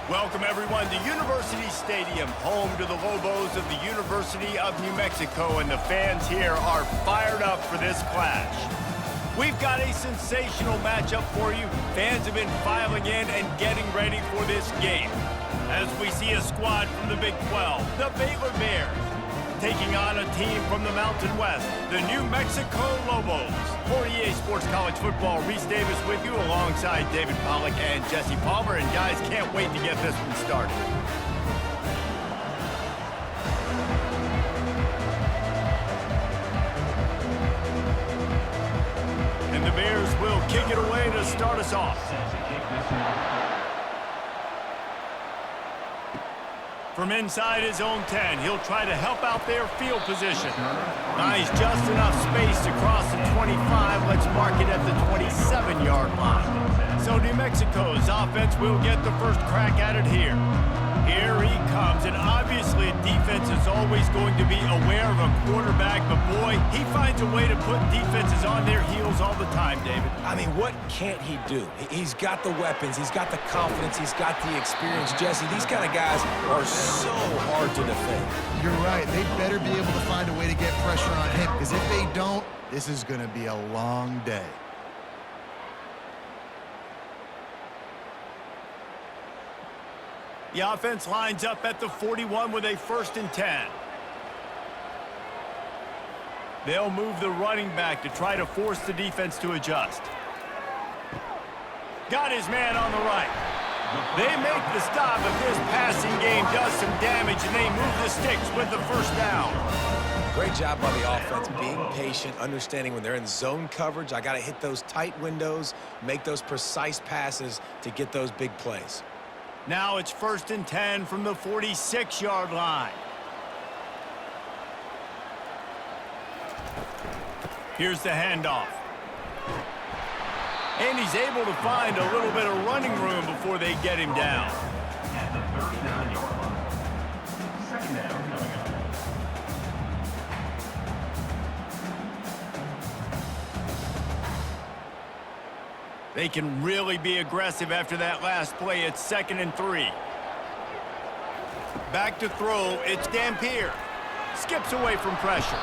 Welcome, everyone, to University Stadium, home to the Lobos of the University of New Mexico, and the fans here are fired up for this clash. We've got a sensational matchup for you. Fans have been filing in and getting ready for this game. As we see a squad from the Big 12, the Baylor Bears, taking on a team from the Mountain West, the New Mexico Lobos. For EA Sports College Football, Reese Davis with you alongside David Pollack and Jesse Palmer. And guys, can't wait to get this one started. And the Bears will kick it away to start us off. From inside his own 10, he'll try to help out their field position. Nice, just enough space to cross the 25. Let's mark it at the 27-yard line. So New Mexico's offense will get the first crack at it here. Here he comes, and obviously defense is always going to be aware of a quarterback, but boy, he finds a way to put defenses on their heels all the time, David. I mean, what can't he do? He's got the weapons, he's got the confidence, he's got the experience. Jesse, these kind of guys are so hard to defend. You're right. They better be able to find a way to get pressure on him, because if they don't, this is going to be a long day. The offense lines up at the 41 with a 1st and 10. They'll move the running back to try to force the defense to adjust. Got his man on the right. They make the stop, but this passing game does some damage, and they move the sticks with the 1st down. Great job by the offense, being patient, understanding when they're in zone coverage, I got to hit those tight windows, make those precise passes to get those big plays. Now it's 1st and 10 from the 46-yard line. Here's the handoff. And he's able to find a little bit of running room before they get him down. At the 39-yard line. 2nd down coming up. They can really be aggressive after that last play. It's 2nd and 3. Back to throw. It's Dampier. Skips away from pressure.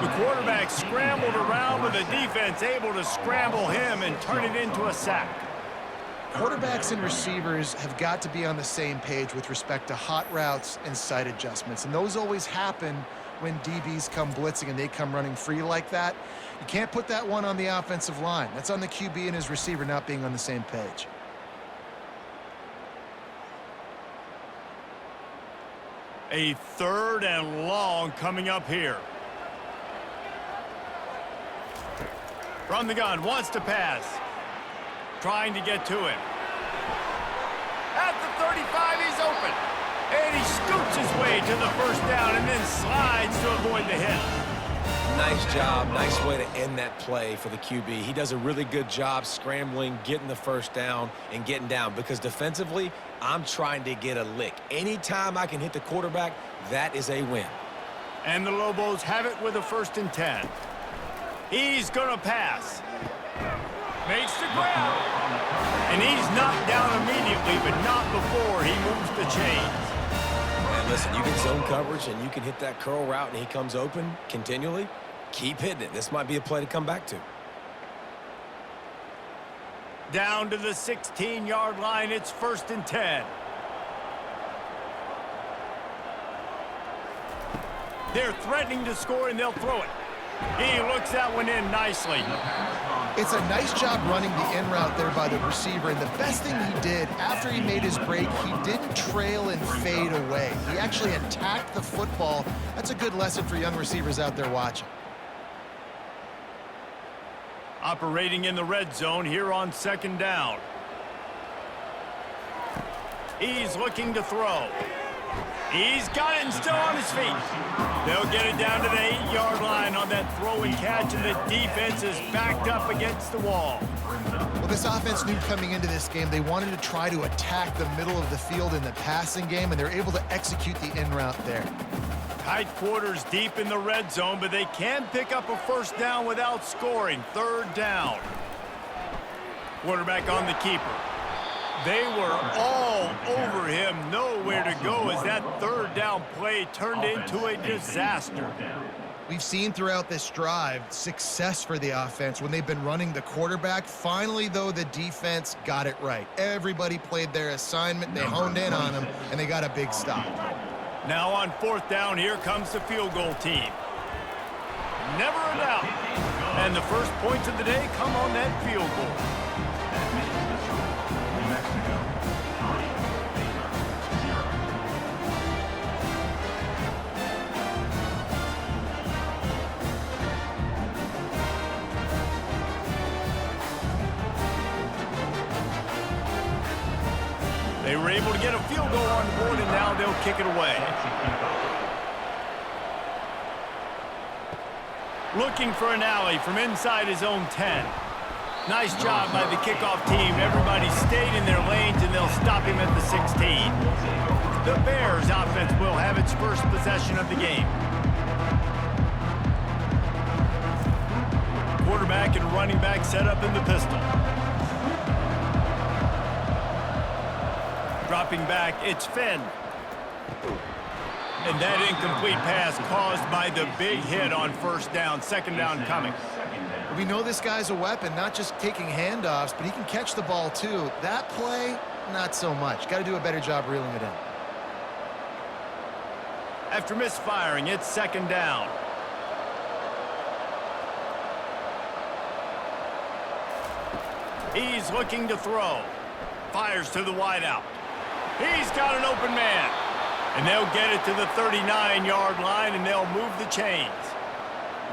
The quarterback scrambled around with the defense able to scramble him and turn it into a sack. Quarterbacks and receivers have got to be on the same page with respect to hot routes and sight adjustments, and those always happen when DBs come blitzing and they come running free like that. You can't put that one on the offensive line. That's on the QB and his receiver not being on the same page. A 3rd and long coming up here. From the gun, wants to pass. Trying to get to him. At the 35, he's open. And he scoots his way to the 1st down and then slides to avoid the hit. Nice job, nice way to end that play for the QB. He does a really good job scrambling, getting the 1st down, and getting down. Because defensively, I'm trying to get a lick. Anytime I can hit the quarterback, that is a win. And the Lobos have it with a 1st and 10. He's going to pass. Makes the grab. And he's knocked down immediately, but not before he moves the chains. And listen, you get zone coverage and you can hit that curl route and he comes open continually. Keep hitting it. This might be a play to come back to. Down to the 16-yard line. It's 1st and 10. They're threatening to score, and they'll throw it. He looks that one in nicely. It's a nice job running the in route there by the receiver, and the best thing he did after he made his break, he didn't trail and fade away. He actually attacked the football. That's a good lesson for young receivers out there watching. Operating in the red zone here on 2nd down. He's looking to throw. He's got it and still on his feet. They'll get it down to the 8-yard line on that throw and catch, and the defense is backed up against the wall. Well, this offense knew coming into this game they wanted to try to attack the middle of the field in the passing game, and they're able to execute the in route there. Tight quarters deep in the red zone, but they can pick up a 1st down without scoring. 3rd down. Quarterback on the keeper. They were all over him, nowhere to go as that third down play turned into a disaster. We've seen throughout this drive success for the offense when they've been running the quarterback. Finally, though, the defense got it right. Everybody played their assignment. They honed in on them, and they got a big stop. Now on fourth down, here comes the field goal team. Never a doubt. And the first points of the day come on that field goal. New Mexico, 3, Baylor, 0. They were able to get a field goal on board, and now they'll kick it away. Looking for an alley from inside his own 10. Nice job by the kickoff team. Everybody stayed in their lanes, and they'll stop him at the 16. The Bears offense will have its first possession of the game. Quarterback and running back set up in the pistol. Dropping back, it's Finn. And that incomplete pass caused by the big hit on first down. Second down coming. We know this guy's a weapon, not just taking handoffs, but he can catch the ball too. That play, not so much. Got to do a better job reeling it in. After misfiring, it's second down. He's looking to throw. Fires to the wideout. He's got an open man. And they'll get it to the 39-yard line, and they'll move the chains.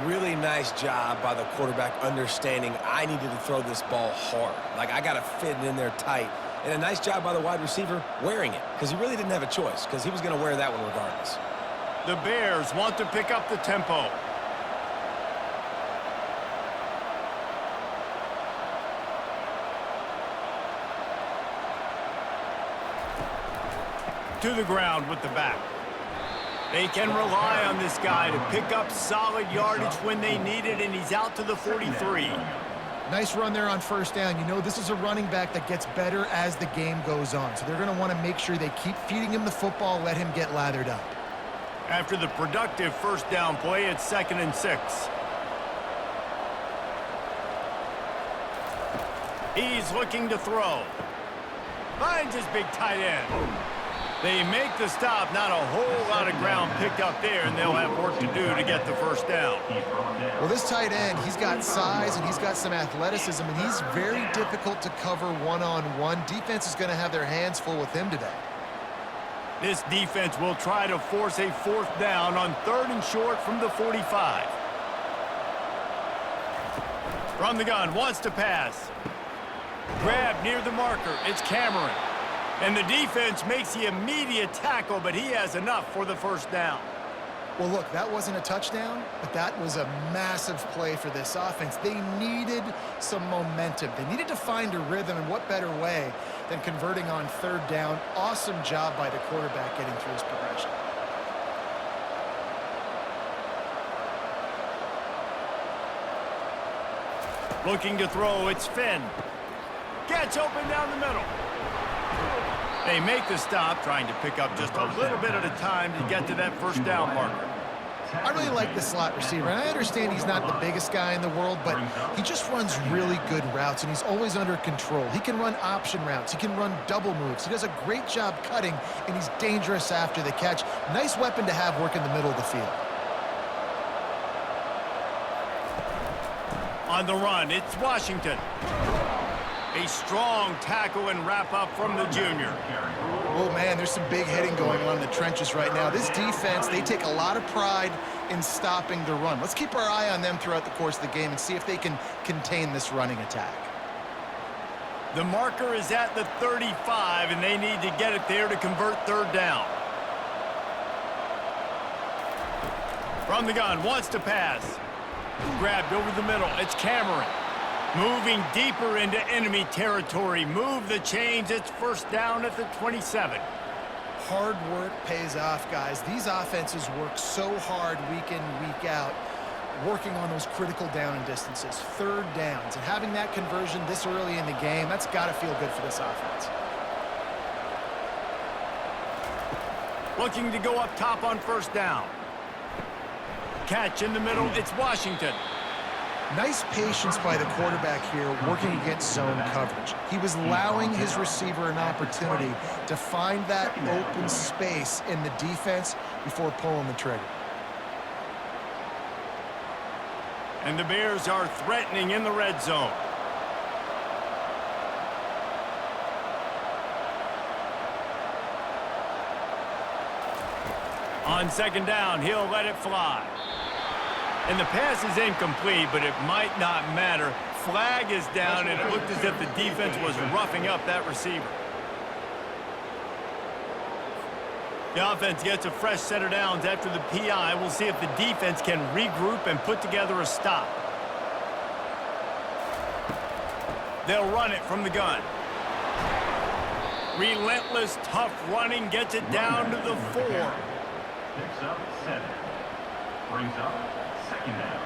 Really nice job by the quarterback understanding I needed to throw this ball hard. Like, I got to fit it in there tight. And a nice job by the wide receiver wearing it, because he really didn't have a choice, because he was going to wear that one regardless. The Bears want to pick up the tempo. To the ground with the back. They can rely on this guy to pick up solid yardage when they need it, and he's out to the 43. Nice run there on first down. You know, this is a running back that gets better as the game goes on, so they're going to want to make sure they keep feeding him the football, let him get lathered up. After the productive first down play, it's 2nd and 6. He's looking to throw. Finds his big tight end. They make the stop, not a whole lot of ground picked up there, and they'll have work to do to get the first down. Well, this tight end, he's got size and he's got some athleticism, and he's very difficult to cover one-on-one. Defense is going to have their hands full with him today. This defense will try to force a fourth down on 3rd and short from the 45. From the gun, wants to pass. Grab near the marker, it's Cameron. And the defense makes the immediate tackle, but he has enough for the first down. Well, look, that wasn't a touchdown, but that was a massive play for this offense. They needed some momentum. They needed to find a rhythm, and what better way than converting on 3rd down. Awesome job by the quarterback getting through his progression. Looking to throw, it's Finn. Gets open down the middle. They make the stop, trying to pick up just a little bit at a time to get to that first down marker. I really like the slot receiver, and I understand he's not the biggest guy in the world, but he just runs really good routes, and he's always under control. He can run option routes. He can run double moves. He does a great job cutting, and he's dangerous after the catch. Nice weapon to have work in the middle of the field. On the run, it's Washington. A strong tackle and wrap-up from the junior. Oh, man, there's some big hitting going on in the trenches right now. This defense, they take a lot of pride in stopping the run. Let's keep our eye on them throughout the course of the game and see if they can contain this running attack. The marker is at the 35, and they need to get it there to convert 3rd down. From the gun, wants to pass. Grabbed over the middle, it's Cameron. Moving deeper into enemy territory. Move the chains. It's first down at the 27. Hard work pays off, guys. These offenses work so hard week in, week out, working on those critical down and distances, 3rd downs. And having that conversion this early in the game, that's got to feel good for this offense. Looking to go up top on first down. Catch in the middle, it's Washington. Nice patience by the quarterback here working against zone coverage. He was allowing his receiver an opportunity to find that open space in the defense before pulling the trigger. And the Bears are threatening in the red zone. On second down, he'll let it fly. And the pass is incomplete, but it might not matter. Flag is down, and it looked as if the defense was roughing up that receiver. The offense gets a fresh set of downs after the PI. We'll see if the defense can regroup and put together a stop. They'll run it from the gun. Relentless, tough running gets it down to the 4. Picks up 7. Brings up second down.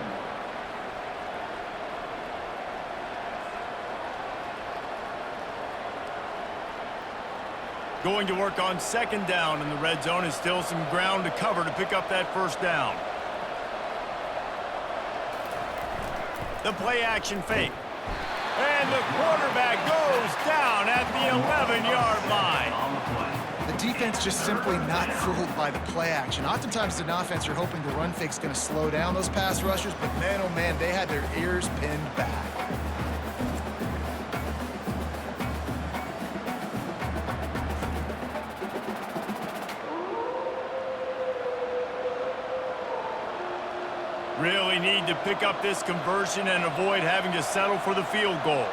Going to work on second down in the red zone, and still some ground to cover to pick up that first down. The play action fake. And the quarterback goes down at the 11-yard line. On the play. The defense just simply not fooled by the play action. Oftentimes, an offense, you're hoping the run fake's going to slow down those pass rushers, but man, oh man, they had their ears pinned back. Really need to pick up this conversion and avoid having to settle for the field goal.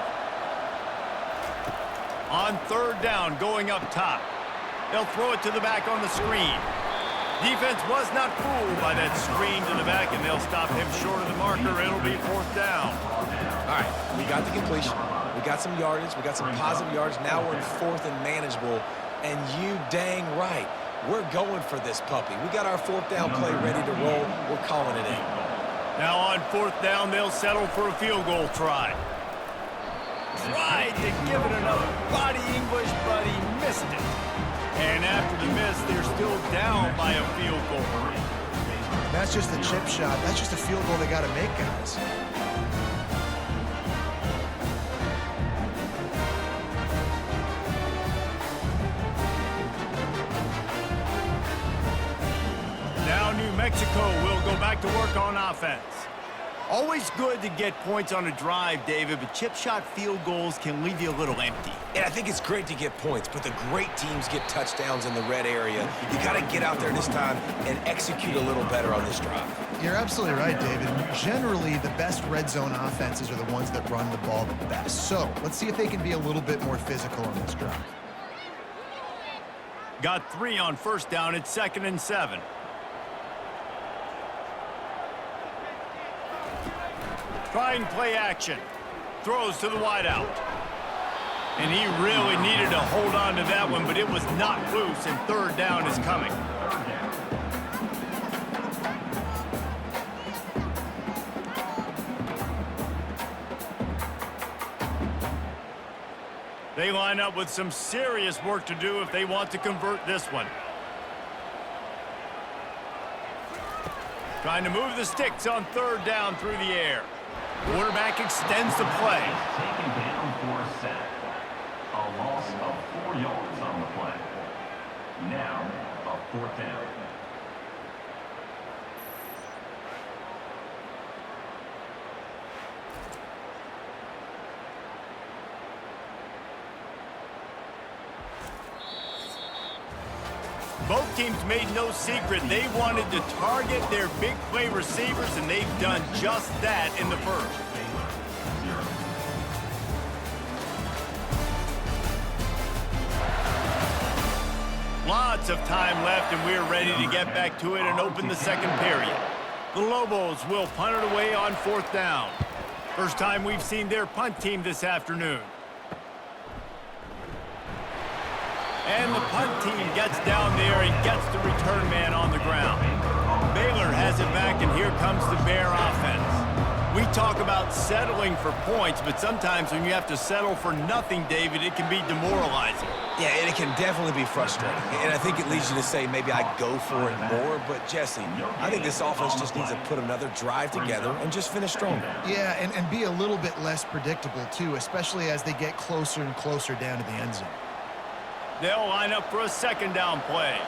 On third down, going up top. They'll throw it to the back on the screen. Defense was not fooled by that screen to the back, and they'll stop him short of the marker. It'll be fourth down. All right, we got the completion. We got some yardage. We got some positive yards. Now we're in fourth and manageable, and you dang right. We're going for this puppy. We got our fourth down play ready to roll. We're calling it in. Now on fourth down, they'll settle for a field goal try. Tried to give it another body English, but he missed it. And after the miss, they're still down by a field goal. That's just a chip shot. That's just a field goal they got to make, guys. Now New Mexico will go back to work on offense. Always good to get points on a drive, David, but chip shot field goals can leave you a little empty. And I think it's great to get points, but the great teams get touchdowns in the red area. You got to get out there this time and execute a little better on this drive. You're absolutely right, David. Generally, the best red zone offenses are the ones that run the ball the best. So let's see if they can be a little bit more physical on this drive. Got 3 on first down. It's 2nd and 7. Trying play action. Throws to the wideout. And he really needed to hold on to that one, but it was not loose, and third down is coming. They line up with some serious work to do if they want to convert this one. Trying to move the sticks on third down through the air. Quarterback extends the play. Taken down for a sack. A loss of 4 yards on the play. Now, a fourth down. Both teams made no secret they wanted to target their big play receivers, and they've done just that in the first. Lots of time left, and we're ready to get back to it and open the second period. The Lobos will punt it away on fourth down. First time we've seen their punt team this afternoon. And the punt team gets down there and gets the return man on the ground. Baylor has it back, and here comes the Bear offense. We talk about settling for points, but sometimes when you have to settle for nothing, David, it can be demoralizing. Yeah, and it can definitely be frustrating. And I think it leads you to say maybe I go for it more. But, Jesse, I think this offense just needs to put another drive together and just finish stronger. Yeah, and be a little bit less predictable, too, especially as they get closer and closer down to the end zone. They'll line up for a second down play.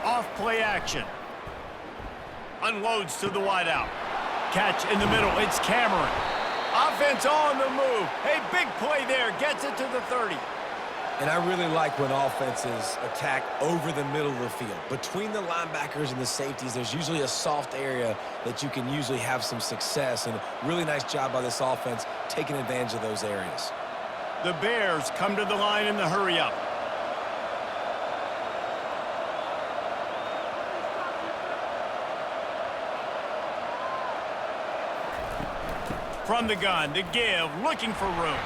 Off play action. Unloads to the wideout. Catch in the middle. It's Cameron. Offense on the move. Hey, big play there. Gets it to the 30. And I really like when offenses attack over the middle of the field. Between the linebackers and the safeties, there's usually a soft area that you can usually have some success. And a really nice job by this offense taking advantage of those areas. The Bears come to the line in the hurry-up. From the gun, to give, looking for room.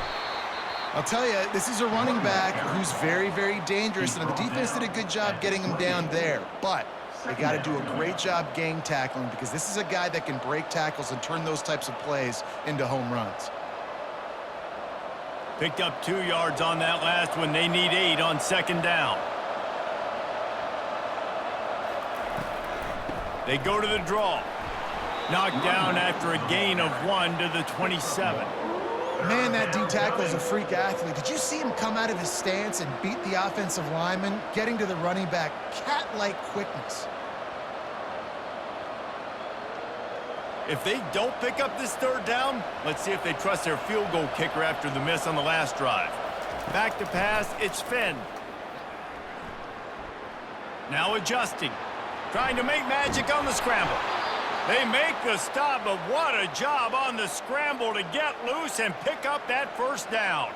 I'll tell you, this is a running back who's very, very dangerous, and the defense did a good job getting him down there. But they got to do a great job gang tackling because this is a guy that can break tackles and turn those types of plays into home runs. Picked up 2 yards on that last one. They need 8 on second down. They go to the draw. Knocked down after a gain of 1 to the 27. Man, that D-tackle is a freak athlete. Did you see him come out of his stance and beat the offensive lineman, getting to the running back? Cat-like quickness. If they don't pick up this third down, let's see if they trust their field goal kicker after the miss on the last drive. Back to pass, it's Finn. Now adjusting. Trying to make magic on the scramble. They make the stop, but what a job on the scramble to get loose and pick up that first down.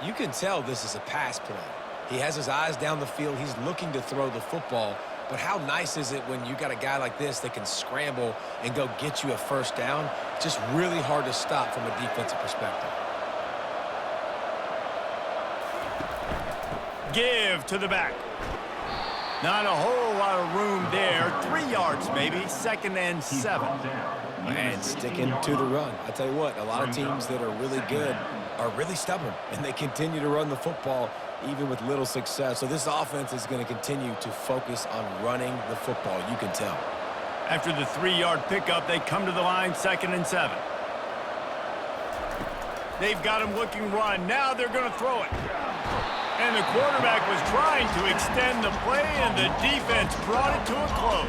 You can tell this is a pass play. He has his eyes down the field. He's looking to throw the football. But how nice is it when you got a guy like this that can scramble and go get you a first down? It's just really hard to stop from a defensive perspective. Give to the back. Not a whole lot of room there. 3 yards maybe. 2nd and 7. And sticking to the run. I tell you what, a lot of teams that are really good are really stubborn, and they continue to run the football even with little success. So this offense is going to continue to focus on running the football. You can tell. After the 3-yard pickup, they come to the line, 2nd and 7. They've got him looking run. Now they're going to throw it. And the quarterback was trying to extend the play, and the defense brought it to a close.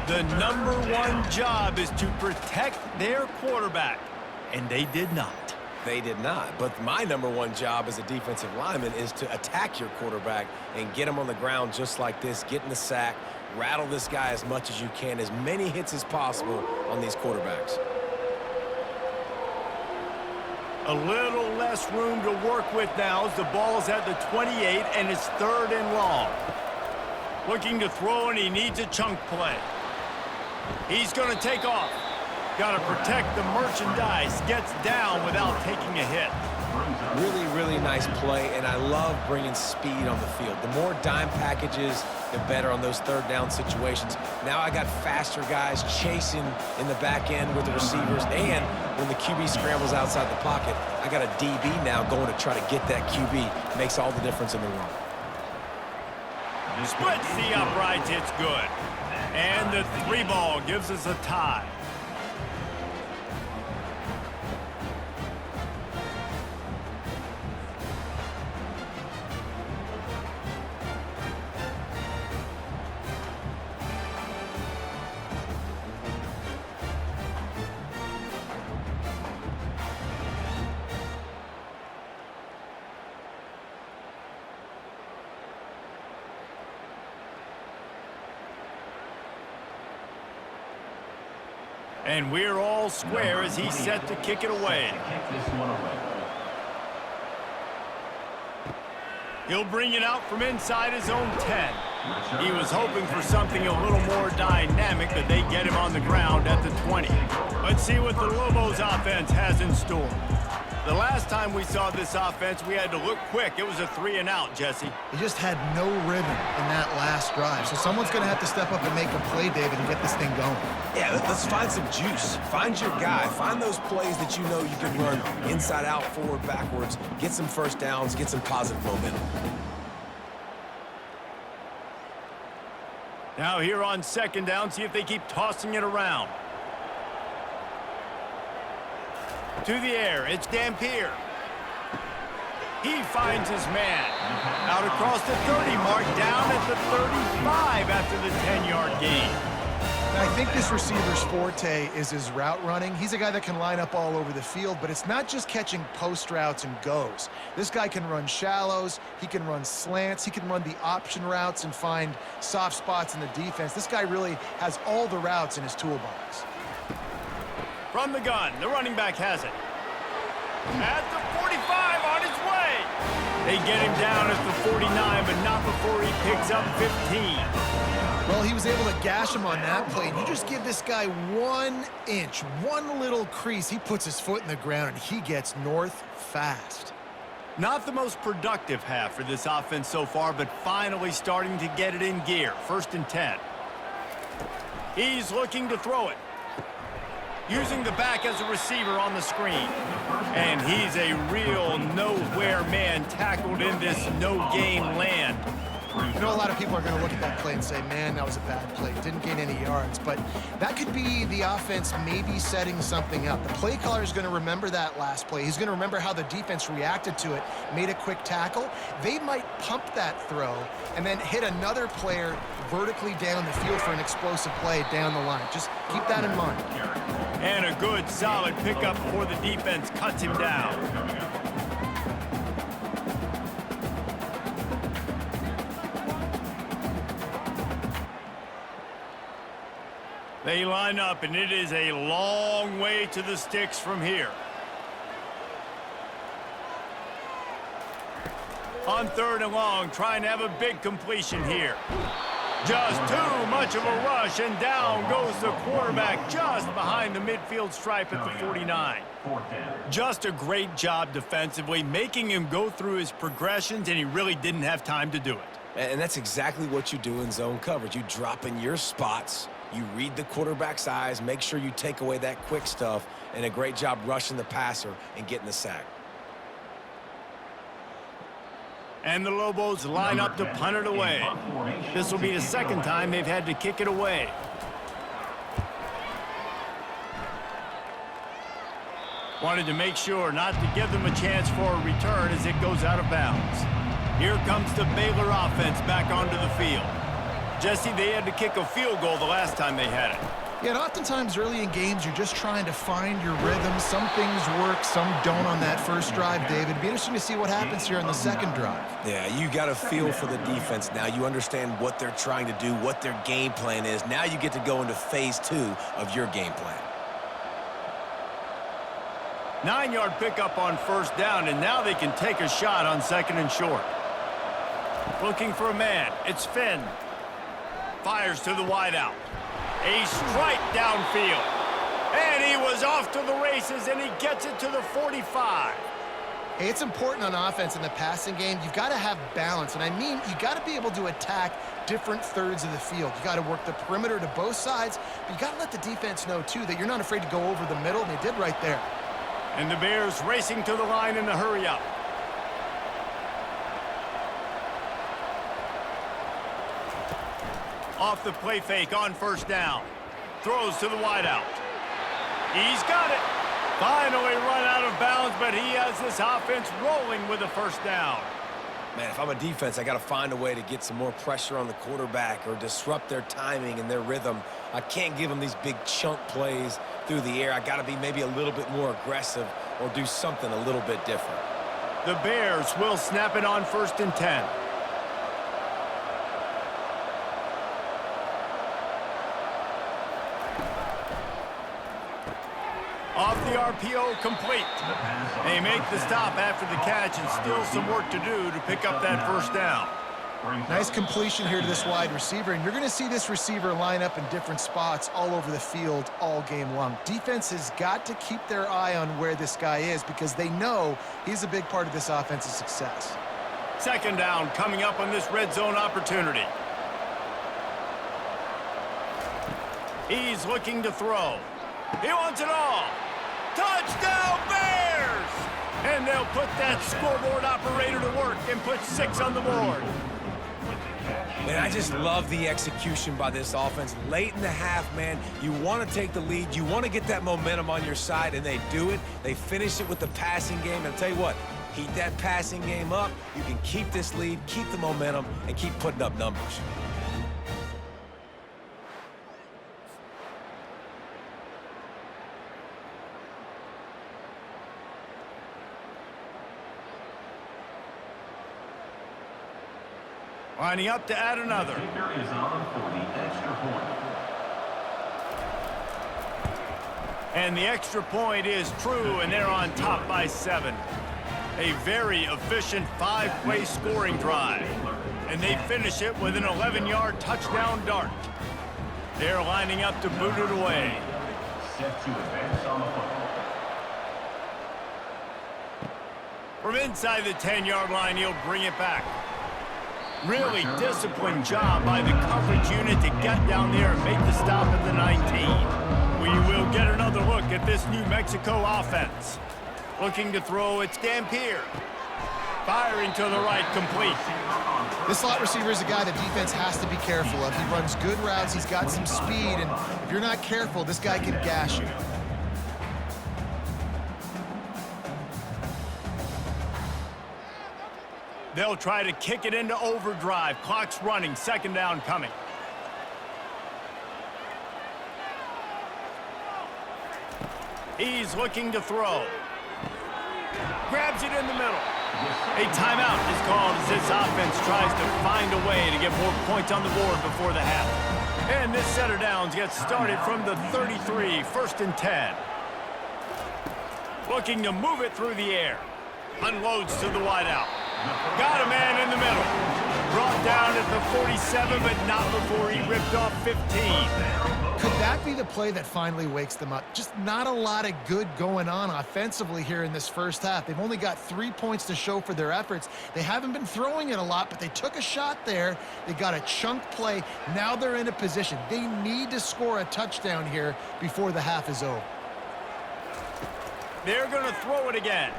The #1 job is to protect their quarterback, and they did not. They did not. But my #1 job as a defensive lineman is to attack your quarterback and get him on the ground just like this, get in the sack, rattle this guy as much as you can, as many hits as possible on these quarterbacks. A little less room to work with now as the ball's at the 28 and it's 3rd and long. Looking to throw, and he needs a chunk play. He's going to take off. Got to protect the merchandise. Gets down without taking a hit. Really, really nice play, and I love bringing speed on the field. The more dime packages, the better on those 3rd down situations. Now I got faster guys chasing in the back end with the receivers, and when the QB scrambles outside the pocket, I got a DB now going to try to get that QB. Makes all the difference in the run. Splits the uprights. It's good. And the 3-ball gives us a tie. And we're all square as he's set to kick it away. He'll bring it out from inside his own 10. He was hoping for something a little more dynamic, but they get him on the ground at the 20. Let's see what the Lobos offense has in store. The last time we saw this offense, we had to look quick. It was a 3-and-out, Jesse. He just had no rhythm in that last drive. So someone's going to have to step up and make a play, David, and get this thing going. Yeah, let's find some juice. Find your guy. Find those plays that you know you can run inside out, forward, backwards. Get some first downs. Get some positive momentum. Now here on second down, see if they keep tossing it around. To the air, it's Dampier. He finds his man. Out across the 30 mark, down at the 35 after the 10-yard gain. Now, I think this receiver's forte is his route running. He's a guy that can line up all over the field, but it's not just catching post routes and goes. This guy can run shallows, he can run slants, he can run the option routes and find soft spots in the defense. This guy really has all the routes in his toolbox. From the gun, the running back has it. At the 45, on his way. They get him down at the 49, but not before he picks up 15. Well, he was able to gash him on that play. And you just give this guy 1 inch, one little crease, he puts his foot in the ground, and he gets north fast. Not the most productive half for this offense so far, but finally starting to get it in gear. 1st and 10. He's looking to throw it. Using the back as a receiver on the screen. And he's a real nowhere man tackled in this no-game land. You know, a lot of people are going to look at that play and say, man, that was a bad play. Didn't gain any yards. But that could be the offense maybe setting something up. The play caller is going to remember that last play. He's going to remember how the defense reacted to it, made a quick tackle. They might pump that throw and then hit another player vertically down the field for an explosive play down the line. Just keep that in mind. And a good, solid pickup before the defense cuts him down. They line up, and it is a long way to the sticks from here. On 3rd and long, trying to have a big completion here. Just too much of a rush, and down goes the quarterback just behind the midfield stripe at the 49. Just a great job defensively, making him go through his progressions, and he really didn't have time to do it. And that's exactly what you do in zone coverage. You drop in your spots, you read the quarterback's eyes, make sure you take away that quick stuff, and a great job rushing the passer and getting the sack. And the Lobos line up to punt it away. This will be the 2nd time they've had to kick it away. Wanted to make sure not to give them a chance for a return as it goes out of bounds. Here comes the Baylor offense back onto the field. Jesse, they had to kick a field goal the last time they had it. Yeah, and oftentimes early in games, you're just trying to find your rhythm. Some things work, some don't on that first drive, David. It'd be interesting to see what happens here on the 2nd drive. Yeah, you got a feel for the defense now. You understand what they're trying to do, what their game plan is. Now you get to go into phase 2 of your game plan. 9-yard pickup on 1st down, and now they can take a shot on 2nd and short. Looking for a man. It's Finn. Fires to the wideout. A strike downfield. And he was off to the races, and he gets it to the 45. Hey, it's important on offense in the passing game. You've got to have balance. And I mean, you got to be able to attack different thirds of the field. You got to work the perimeter to both sides, but you got to let the defense know, too, that you're not afraid to go over the middle, and they did right there. And the Bears racing to the line in the hurry-up. Off the play fake on 1st down. Throws to the wideout. He's got it. Finally run out of bounds, but he has this offense rolling with a 1st down. Man, if I'm a defense, I got to find a way to get some more pressure on the quarterback or disrupt their timing and their rhythm. I can't give them these big chunk plays through the air. I got to be maybe a little bit more aggressive or do something a little bit different. The Bears will snap it on 1st and 10. Off the RPO, complete. They make the stop after the catch, and still some work to do to pick up that 1st down. Nice completion here to this wide receiver, and you're going to see this receiver line up in different spots all over the field all game long. Defense has got to keep their eye on where this guy is because they know he's a big part of this offense's success. Second down coming up on this red zone opportunity. He's looking to throw. He wants it all. Touchdown, Bears! And they'll put that scoreboard operator to work and put 6 on the board. Man, I just love the execution by this offense. Late in the half, man, you want to take the lead. You want to get that momentum on your side, and they do it. They finish it with the passing game. And I'll tell you what, heat that passing game up. You can keep this lead, keep the momentum, and keep putting up numbers. Lining up to add another. The kicker is on for the extra point. And the extra point is true, and they're on top by 7. A very efficient 5-play scoring drive. And they finish it with an 11-yard touchdown dart. They're lining up to boot it away. Set to advance on the football. From inside the 10-yard line, he'll bring it back. Really disciplined job by the coverage unit to get down there and make the stop at the 19. We will get another look at this New Mexico offense. Looking to throw, it's Dampier. Firing to the right, complete. This slot receiver is a guy the defense has to be careful of. He runs good routes, he's got some speed, and if you're not careful, this guy can gash you. They'll try to kick it into overdrive. Clock's running. Second down coming. He's looking to throw. Grabs it in the middle. A timeout is called as this offense tries to find a way to get more points on the board before the half. And this set of downs gets started from the 33, 1st and 10. Looking to move it through the air. Unloads to the wideout. Got a man in the middle. Brought down at the 47, but not before he ripped off 15. Could that be the play that finally wakes them up? Just not a lot of good going on offensively here in this first half. They've only got 3 points to show for their efforts. They haven't been throwing it a lot, but they took a shot there. They got a chunk play. Now they're in a position. They need to score a touchdown here before the half is over. They're going to throw it again.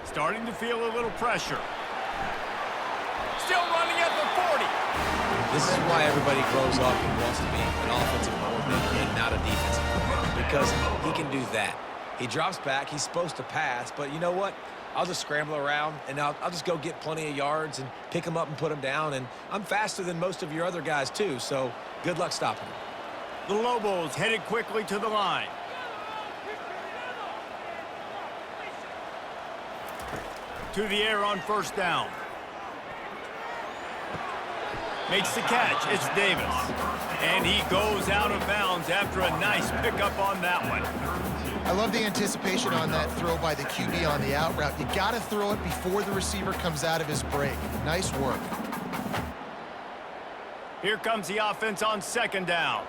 Starting to feel a little pressure. Still running at the 40. This is why everybody grows up and wants to be an offensive coordinator and not a defensive coordinator, because he can do that. He drops back. He's supposed to pass, but you know what? I'll just scramble around, and I'll just go get plenty of yards and pick them up and put them down, and I'm faster than most of your other guys, too, so good luck stopping them. The Lobos headed quickly to the line. To the air on first down. Makes the catch. It's Davis. And he goes out of bounds after a nice pickup on that one. I love the anticipation on that throw by the QB on the out route. You got to throw it before the receiver comes out of his break. Nice work. Here comes the offense on second down.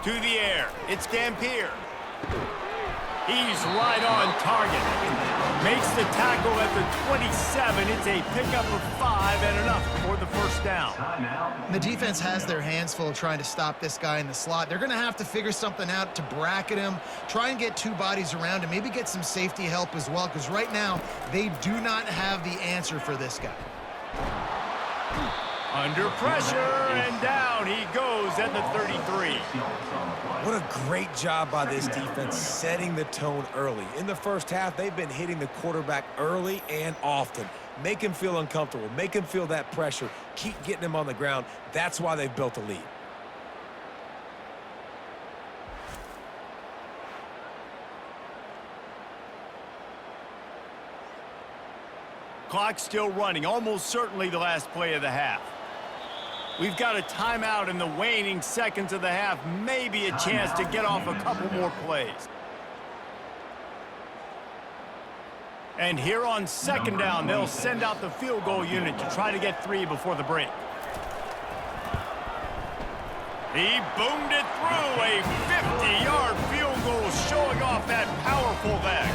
To the air. It's Dampier. He's right on target. Makes the tackle at the 27. It's a pickup of 5 and enough for the first down. The defense has their hands full trying to stop this guy in the slot. They're going to have to figure something out to bracket him, try and get 2 bodies around him, maybe get some safety help as well, because right now they do not have the answer for this guy. Under pressure, and down he goes at the 33. What a great job by this defense setting the tone early. In the first half, they've been hitting the quarterback early and often. Make him feel uncomfortable. Make him feel that pressure. Keep getting him on the ground. That's why they've built a lead. Clock still running, almost certainly the last play of the half. We've got a timeout in the waning seconds of the half, maybe a chance to get off a couple more plays. And here on second down, they'll send out the field goal unit to try to get 3 before the break. He boomed it through, a 50-yard field goal showing off that powerful leg.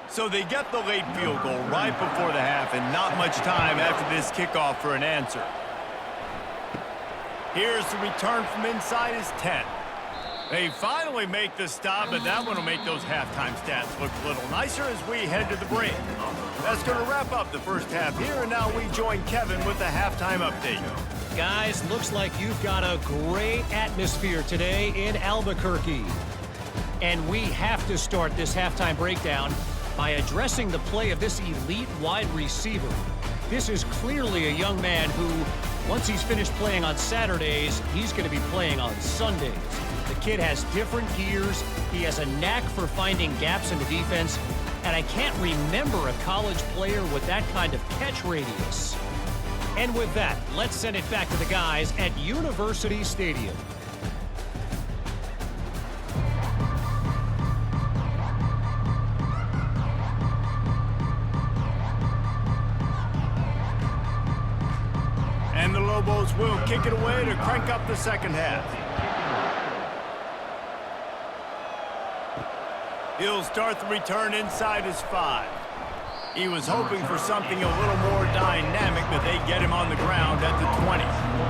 So they get the late field goal right before the half and not much time after this kickoff for an answer. Here's the return from inside his 10. They finally make the stop, but that one will make those halftime stats look a little nicer as we head to the break. That's going to wrap up the first half here, and now we join Kevin with the halftime update. Guys, looks like you've got a great atmosphere today in Albuquerque. And we have to start this halftime breakdown by addressing the play of this elite wide receiver. This is clearly a young man who, once he's finished playing on Saturdays, he's going to be playing on Sundays. The kid has different gears. He has a knack for finding gaps in the defense, and I can't remember a college player with that kind of catch radius. And with that, let's send it back to the guys at University Stadium. And the Lobos will kick it away to crank up the second half. He'll start the return inside his 5. He was hoping for something a little more dynamic, but they get him on the ground at the 20.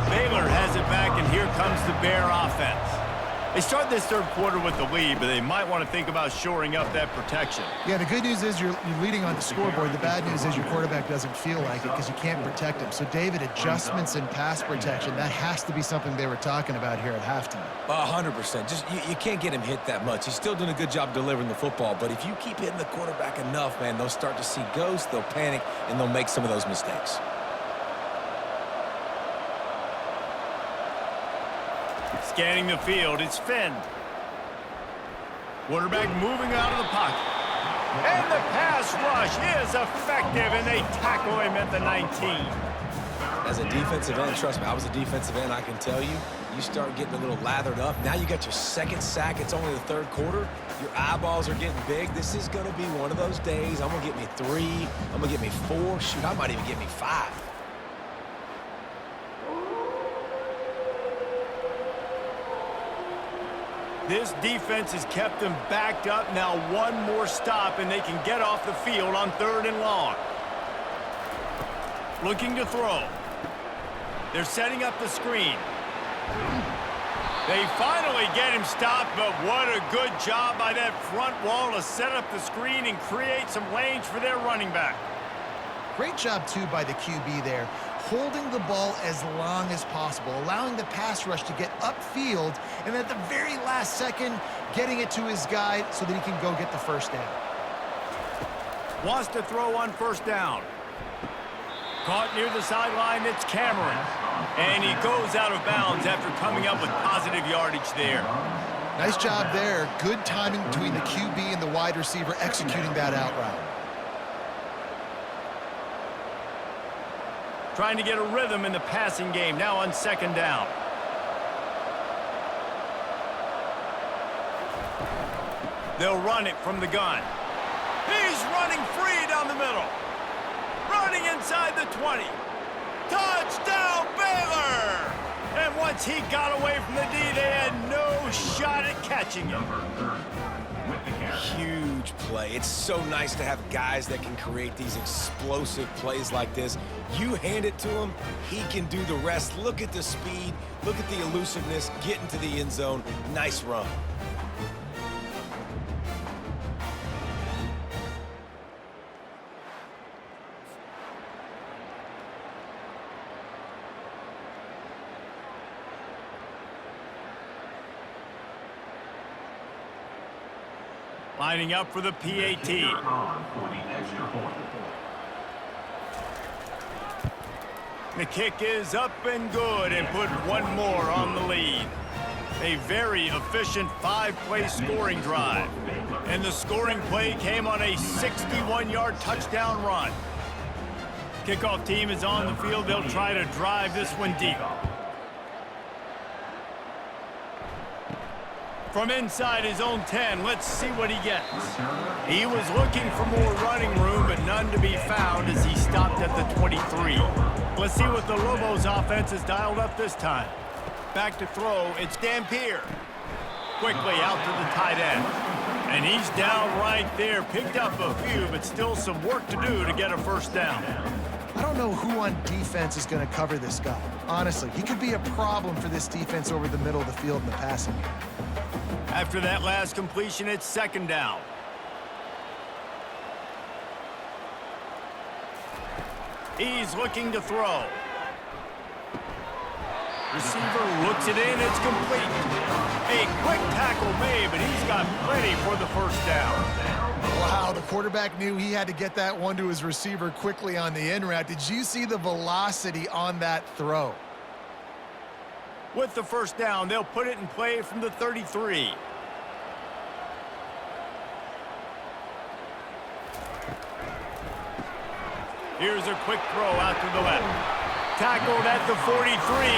Baylor has it back, and here comes the Bear offense. They start this third quarter with the lead, but they might want to think about shoring up that protection. Yeah, the good news is you're leading on the scoreboard. The bad news is your quarterback doesn't feel like it because you can't protect him. So, David, adjustments in pass protection, that has to be something they were talking about here at halftime. 100%. Just you can't get him hit that much. He's still doing a good job delivering the football, but if you keep hitting the quarterback enough, man, they'll start to see ghosts, they'll panic, and they'll make some of those mistakes. Scanning the field, it's Finn. Quarterback moving out of the pocket. And the pass rush is effective, and they tackle him at the 19. As a defensive end, trust me, I was a defensive end, I can tell you, you start getting a little lathered up. Now you got your second sack. It's only the third quarter. Your eyeballs are getting big. This is going to be one of those days. I'm going to get me 3. I'm going to get me 4. Shoot, I might even get me 5. This defense has kept them backed up. Now one more stop, and they can get off the field on 3rd and long. Looking to throw. They're setting up the screen. They finally get him stopped, but what a good job by that front wall to set up the screen and create some lanes for their running back. Great job, too, by the QB there, holding the ball as long as possible, allowing the pass rush to get upfield, and at the very last second, getting it to his guy so that he can go get the first down. Wants to throw on 1st down. Caught near the sideline, it's Cameron. And he goes out of bounds after coming up with positive yardage there. Nice job there. Good timing between the QB and the wide receiver executing that out route. Trying to get a rhythm in the passing game, now on 2nd down. They'll run it from the gun. He's running free down the middle. Running inside the 20. Touchdown, Baylor! And once he got away from the D, they had no shot at catching him. Huge play. It's so nice to have guys that can create these explosive plays like this. You hand it to him, he can do the rest. Look at the speed, look at the elusiveness, get into the end zone. Nice run. Lining up for the PAT. The kick is up and good and put one more on the lead. A very efficient 5-play scoring drive. And the scoring play came on a 61-yard touchdown run. Kickoff team is on the field. They'll try to drive this one deep. From inside his own 10, let's see what he gets. He was looking for more running room, but none to be found as he stopped at the 23. Let's see what the Lobos offense has dialed up this time. Back to throw, it's Dampier. Quickly out to the tight end. And he's down right there. Picked up a few, but still some work to do to get a first down. I don't know who on defense is going to cover this guy. Honestly, he could be a problem for this defense over the middle of the field in the passing game. After that last completion, it's second down. He's looking to throw. Receiver looks it in, it's complete. A quick tackle made, but he's got plenty for the first down. Wow, the quarterback knew he had to get that one to his receiver quickly on the in route. Did you see the velocity on that throw? With the first down, they'll put it in play from the 33. Here's a quick throw out to the left. Tackled at the 43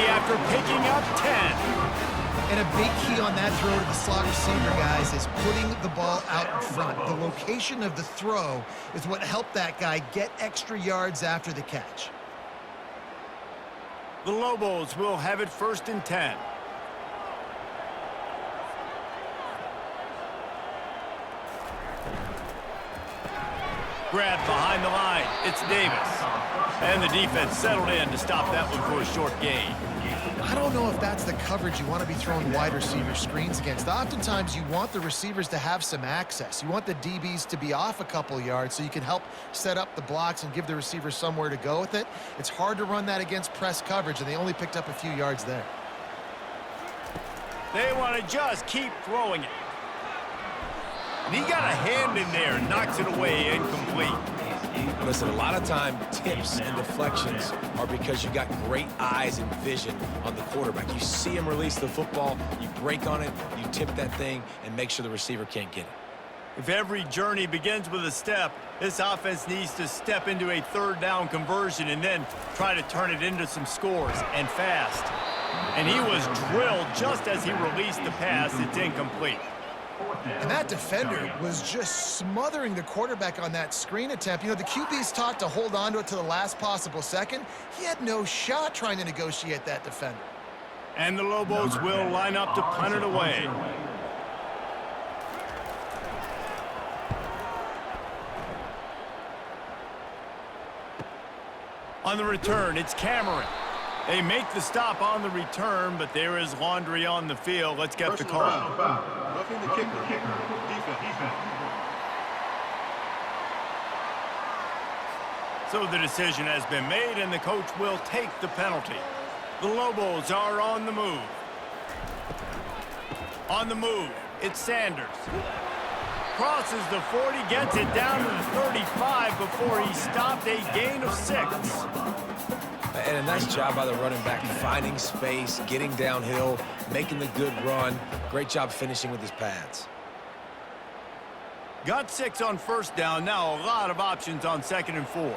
after picking up 10. And a big key on that throw to the slot receiver, guys, is putting the ball out in front. The location of the throw is what helped that guy get extra yards after the catch. The Lobos will have it first and 10. Grabbed behind the line. It's Davis. And the defense settled in to stop that one for a short gain. I don't know if that's the coverage you want to be throwing wide receiver screens against. Oftentimes, you want the receivers to have some access. You want the DBs to be off a couple yards so you can help set up the blocks and give the receivers somewhere to go with it. It's hard to run that against press coverage, and they only picked up a few yards there. They want to just keep throwing it. And he got a hand in there and knocks it away incomplete. Listen, a lot of time, tips and deflections are because you got great eyes and vision on the quarterback. You see him release the football, you break on it, you tip that thing, and make sure the receiver can't get it. If every journey begins with a step, this offense needs to step into a third down conversion and then try to turn it into some scores, and fast. And he was drilled just as he released the pass. It's incomplete. And that defender was just smothering the quarterback on that screen attempt. You know, the QB's taught to hold on to it to the last possible second. He had no shot trying to negotiate that defender. And the Lobos will line up to punt it away. On the return, it's Cameron. They make the stop on the return, but there is laundry on the field. Let's get the call. Roughing the kicker. Defense. So the decision has been made, and the coach will take the penalty. The Lobos are on the move. On the move, it's Sanders. Crosses the 40, gets it down to the 35 before he stopped, a gain of 6. And a nice job by the running back, finding space, getting downhill, making the good run. Great job finishing with his pads. Got 6 on first down. Now a lot of options on 2nd and 4.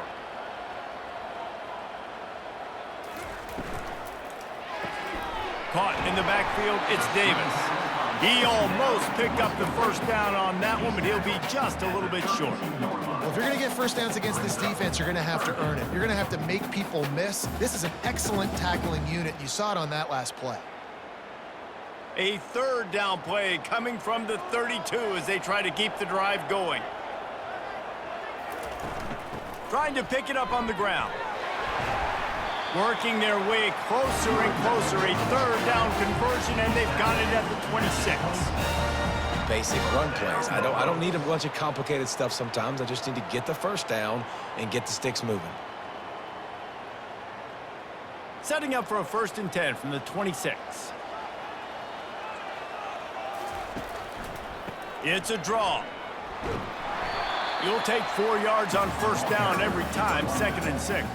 Caught in the backfield, it's Davis. He almost picked up the first down on that one, but he'll be just a little bit short. Well, if you're going to get first downs against this defense, you're going to have to earn it. You're going to have to make people miss. This is an excellent tackling unit. You saw it on that last play. A third down play coming from the 32 as they try to keep the drive going. Trying to pick it up on the ground. Working their way closer and closer. A third down conversion, and they've got it at the 26. Basic run plays. I don't need a bunch of complicated stuff sometimes. I just need to get the first down and get the sticks moving. Setting up for a 1st and 10 from the 26. It's a draw. You'll take 4 yards on first down every time, 2nd and 6.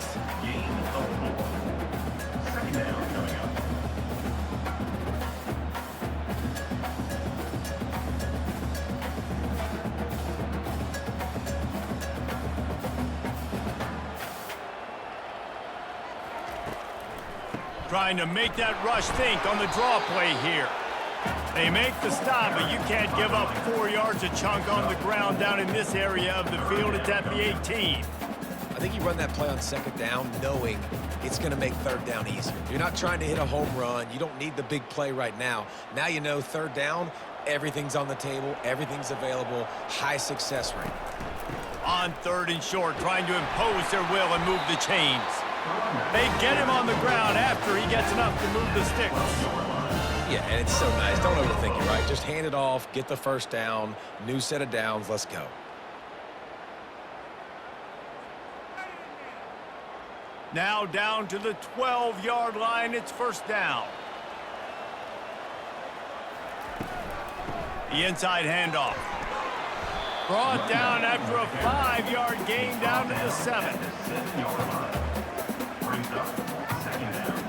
Trying to make that rush think on the draw play here. They make the stop, but you can't give up 4 yards a chunk on the ground down in this area of the field. It's at the 18. I think you run that play on second down knowing it's going to make third down easier. You're not trying to hit a home run. You don't need the big play right now. Now you know third down, everything's on the table, everything's available, high success rate. On 3rd and short, trying to impose their will and move the chains. They get him on the ground after he gets enough to move the sticks. Yeah, and it's so nice. Don't overthink it, right? Just hand it off, get the first down, new set of downs, let's go. Now down to the 12-yard line, it's first down. The inside handoff. Brought down after a 5-yard gain down to the 7. 7-yard line. Brings up second down.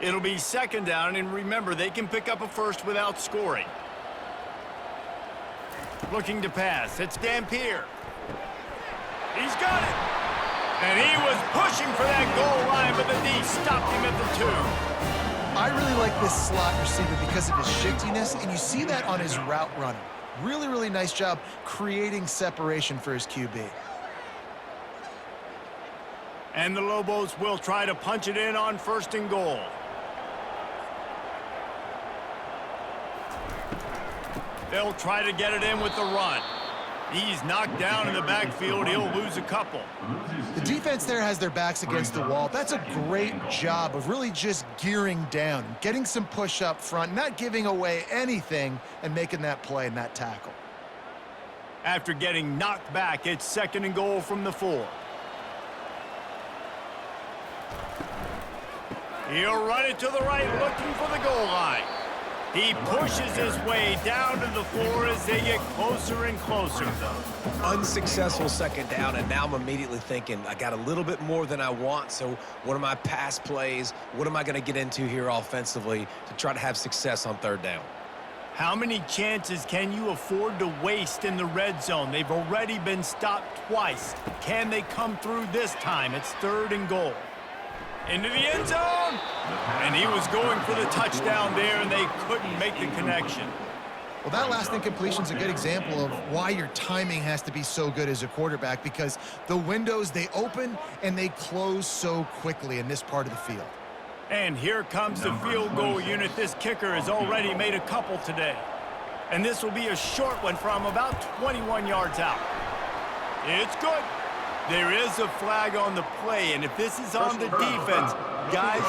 It'll be second down, and remember, they can pick up a first without scoring. Looking to pass. It's Dampier. He's got it. And he was pushing for that goal line, but the D stopped him at the 2. I really like this slot receiver because of his shiftiness, and you see that on his route running. Really, really nice job creating separation for his QB. And the Lobos will try to punch it in on 1st and goal. They'll try to get it in with the run. He's knocked down in the backfield. He'll lose a couple. The defense there has their backs against the wall. That's a great job of really just gearing down, getting some push up front, not giving away anything, and making that play and that tackle. After getting knocked back, it's 2nd and goal from the 4. He'll run it to the right, looking for the goal line. He pushes his way down to the floor as they get closer and closer. Unsuccessful second down, and now I'm immediately thinking, I got a little bit more than I want, so what are my pass plays? What am I going to get into here offensively to try to have success on 3rd down? How many chances can you afford to waste in the red zone? They've already been stopped twice. Can they come through this time? It's 3rd and goal. Into the end zone, and he was going for the touchdown there, and they couldn't make the connection. Well, that last incompletion is a good example of why your timing has to be so good as a quarterback, because the windows, they open and they close so quickly in this part of the field. And here comes the field goal unit. This kicker has already made a couple today. And this will be a short one from about 21 yards out. It's good. There is a flag on the play, and if this is on the defense, guys,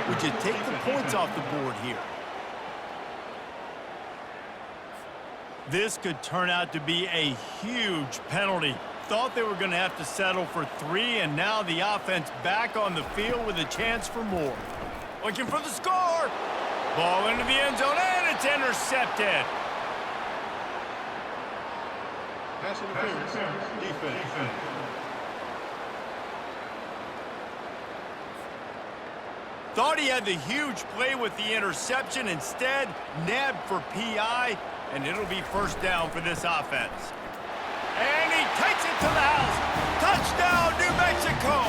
would you take the points off the board here? This could turn out to be a huge penalty. Thought they were going to have to settle for 3, and now the offense back on the field with a chance for more. Looking for the score. Ball into the end zone, and it's intercepted. Pass interference. Defense. Thought he had the huge play with the interception. Instead, nabbed for PI, and it'll be first down for this offense. And he takes it to the house. Touchdown, New Mexico!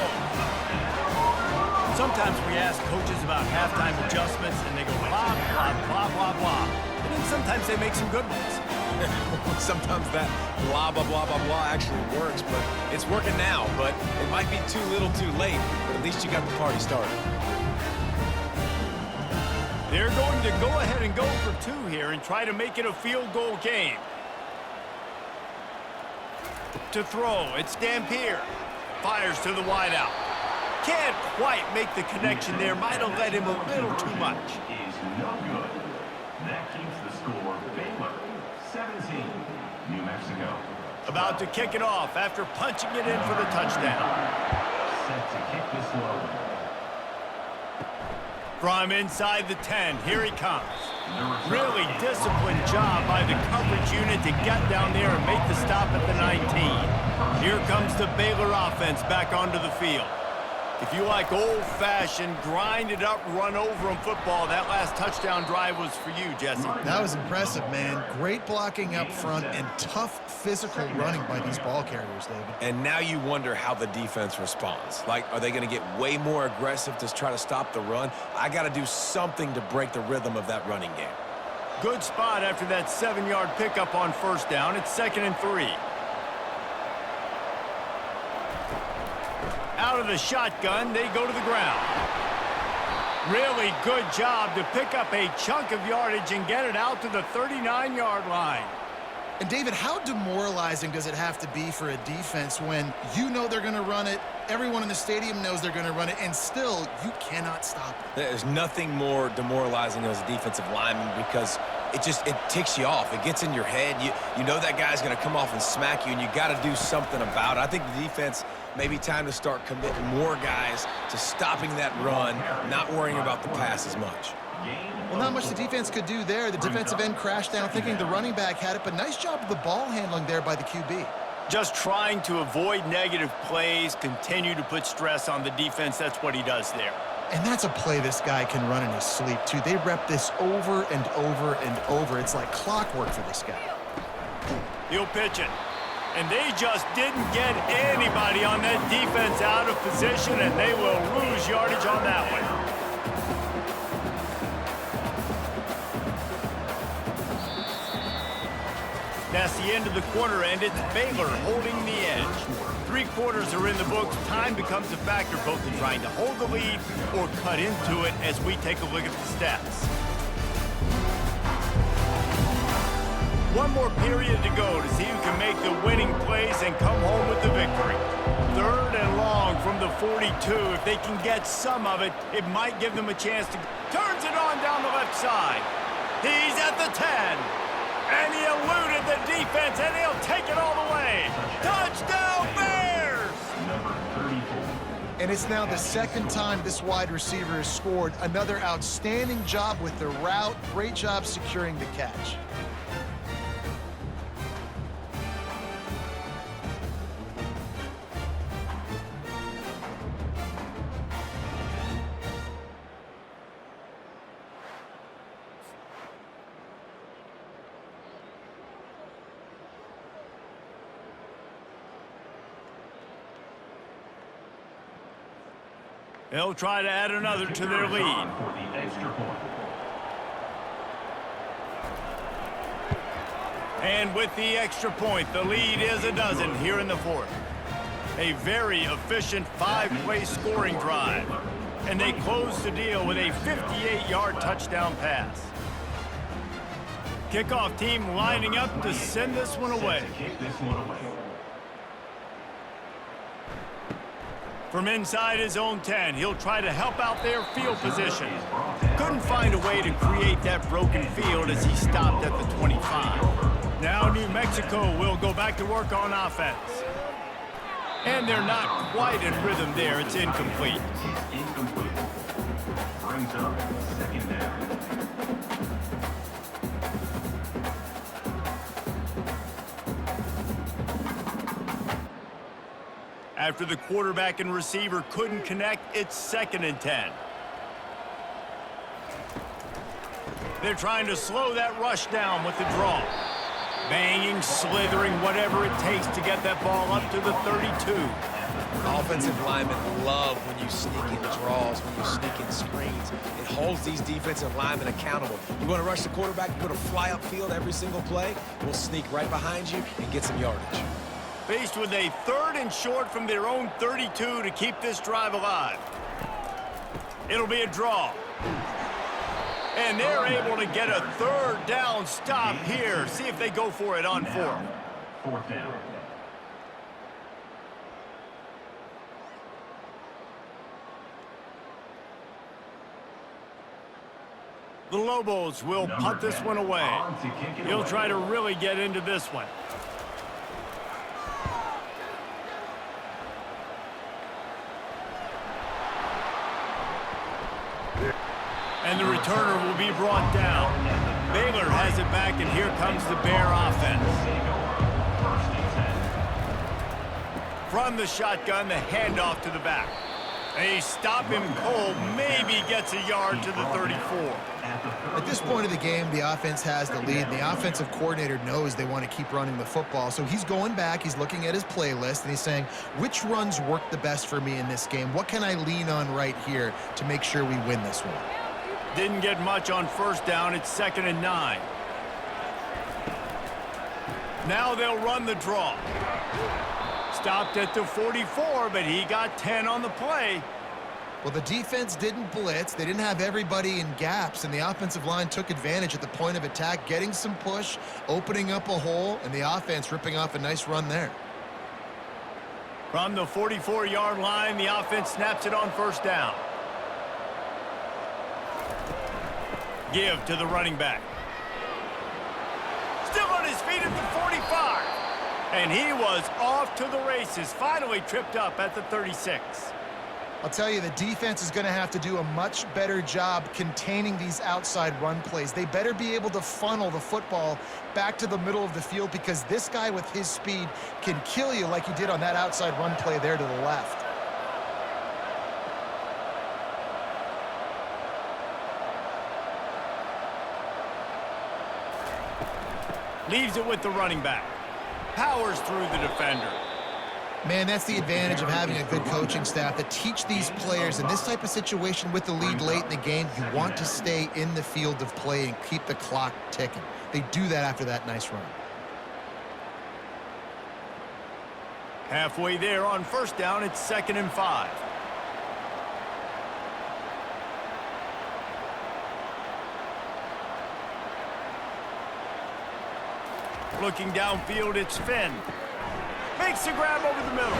Sometimes we ask coaches about halftime adjustments, and they go blah, blah, blah, blah, blah. And then sometimes they make some good ones. Sometimes that blah, blah, blah, blah, blah actually works, but it's working now. But it might be too little too late, but at least you got the party started. They're going to go ahead and go for 2 here and try to make it a field goal game. To throw, it's Dampier. Fires to the wideout. Can't quite make the connection there. Might have led him a little too much. Is no good. That keeps the score Baylor 17, New Mexico. About to kick it off after punching it in for the touchdown. Set to kick this low. From inside the 10, here he comes. Really disciplined job by the coverage unit to get down there and make the stop at the 19. Here comes the Baylor offense back onto the field. If you like old-fashioned, grinded-up, run-over-'em football, that last touchdown drive was for you, Jesse. That was impressive, man. Great blocking up front and tough physical running by these ball carriers, David. And now you wonder how the defense responds. Like, are they going to get way more aggressive to try to stop the run? I got to do something to break the rhythm of that running game. Good spot after that 7-yard pickup on first down. It's 2nd and 3. Out of the shotgun, they go to the ground. Really good job to pick up a chunk of yardage and get it out to the 39-yard line. And, David, how demoralizing does it have to be for a defense when you know they're going to run it, everyone in the stadium knows they're going to run it, and still you cannot stop it? There's nothing more demoralizing as a defensive lineman because it ticks you off. It gets in your head. You know that guy's going to come off and smack you, and you got to do something about it. I think the defense maybe time to start committing more guys to stopping that run, not worrying about the pass as much. Well, not much the defense could do there. The defensive end crashed down thinking the running back had it, but nice job of the ball handling there by the QB. Just trying to avoid negative plays, continue to put stress on the defense. That's what he does there. And that's a play this guy can run in his sleep, too. They rep this over and over and over. It's like clockwork for this guy. He'll pitch it. And they just didn't get anybody on that defense out of position, and they will lose yardage on that one. That's the end of the quarter, and it's Baylor holding the edge. 3 quarters are in the books. Time becomes a factor both in trying to hold the lead or cut into it as we take a look at the stats. One more period to go to see who can make the winning plays and come home with the victory. 3rd and long from the 42. If they can get some of it, it might give them a chance to... Turns it on down the left side. He's at the 10. And he eluded the defense, and he'll take it all the way. Touchdown, Bears! Number 34. And it's now the 2nd time this wide receiver has scored. Another outstanding job with the route. Great job securing the catch. They'll try to add another to their lead. For the extra point. And with the extra point, the lead is a dozen here in the 4th. A very efficient 5-play scoring drive. And they close the deal with a 58-yard touchdown pass. Kickoff team lining up to send this one away. From inside his own 10, he'll try to help out their field position. Couldn't find a way to create that broken field as he stopped at the 25. Now New Mexico will go back to work on offense. And they're not quite in rhythm there. It's incomplete. Incomplete. Brings up 2nd down. After the quarterback and receiver couldn't connect, it's 2nd and 10. They're trying to slow that rush down with the draw. Banging, slithering, whatever it takes to get that ball up to the 32. Offensive linemen love when you sneak in draws, when you sneak in screens. It holds these defensive linemen accountable. You want to rush the quarterback, you want to fly upfield every single play, we'll sneak right behind you and get some yardage. Faced with a 3rd and short from their own 32 to keep this drive alive. It'll be a draw. And they're able to get a 3rd down stop here. See if they go for it on 4th. 4th down. The Lobos will punt this one away. He'll try to really get into this one. And the returner will be brought down. Baylor has it back, and here comes the Bear offense. From the shotgun, the handoff to the back. They stop him cold, maybe gets a yard to the 34. At this point of the game, the offense has the lead. The offensive coordinator knows they want to keep running the football. So he's going back, he's looking at his playlist, and he's saying, which runs work the best for me in this game? What can I lean on right here to make sure we win this one? Didn't get much on first down. It's 2nd and 9. Now they'll run the draw. Stopped at the 44, but he got 10 on the play. Well, the defense didn't blitz. They didn't have everybody in gaps, and the offensive line took advantage at the point of attack, getting some push, opening up a hole, and the offense ripping off a nice run there. From the 44-yard line, the offense snaps it on first down. Give to the running back. Still on his feet at the 45. And he was off to the races, finally tripped up at the 36. I'll tell you, the defense is going to have to do a much better job containing these outside run plays. They better be able to funnel the football back to the middle of the field, because this guy with his speed can kill you like he did on that outside run play there to the left. Leaves it with the running back. Powers through the defender. Man, that's the advantage of having a good coaching staff that teach these players in this type of situation with the lead late in the game. You want to stay in the field of play and keep the clock ticking. They do that after that nice run. Halfway there on first down, it's 2nd and 5. Looking downfield, it's Finn. Makes the grab over the middle.